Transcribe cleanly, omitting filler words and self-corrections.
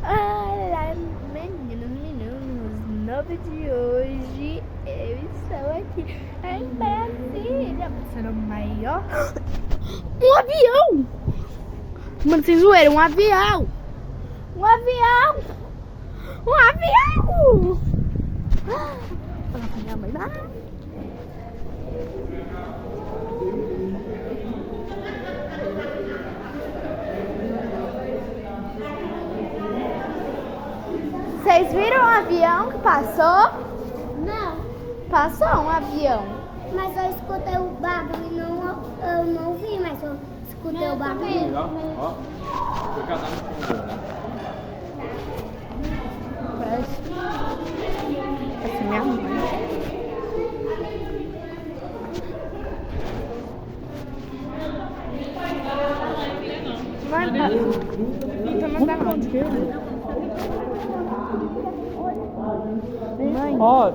Olá, meninos, novo de hoje. Eu estou aqui em Brasília. Será o maior? Um avião! Mano, sem zoeira, um avião! Um avião! Um avião! Fala pra minha mãe, vai! Vocês viram um avião que passou? Não, Passou um avião. mas eu escutei o barulho e eu não vi, mas eu escutei o barulho. Ó, foi casar no fundo, né? Essa é minha mãe. Vai, não dá não. Mãe. Ó,